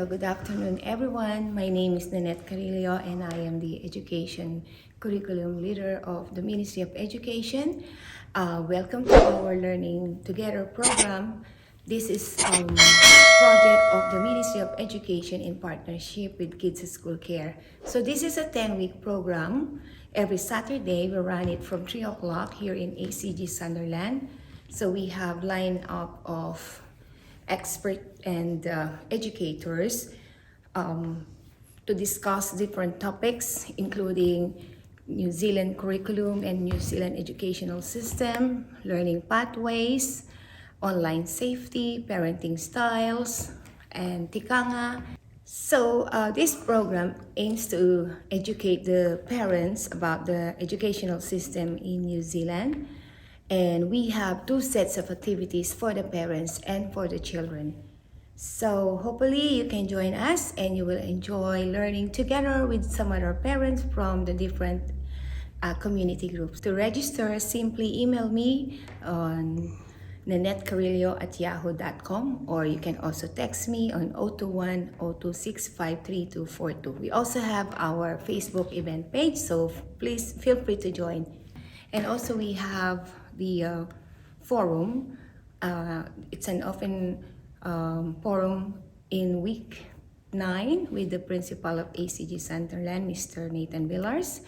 Good afternoon, everyone. My name is Nanette Carillo, and I am the Education Curriculum Leader of the Ministry of Education. Welcome to our Learning Together program. This is project of the Ministry of Education in partnership with Kids School Care. So this is a 10-week program. Every Saturday, we run it from 3 o'clock here in ACG Sunderland. So we have line up of expert and educators to discuss different topics, including New Zealand curriculum and New Zealand educational system, learning pathways, online safety, parenting styles, and tikanga. So this program aims to educate the parents about the educational system in New Zealand. And we have 2 sets of activities for the parents and for the children. So hopefully you can join us and you will enjoy learning together with some other parents from the different community groups. To register, simply email me on nanettecarillo@yahoo.com, or you can also text me on 021-026-53242. We also have our Facebook event page, so please feel free to join. And also we have the forum. It's an open forum in week 9 with the principal of ACG Sunderland, Mr. Nathan Villars.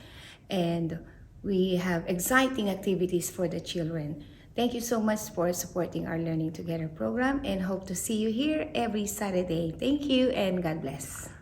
And we have exciting activities for the children. Thank you so much for supporting our Learning Together program, and hope to see you here every Saturday. Thank you and God bless.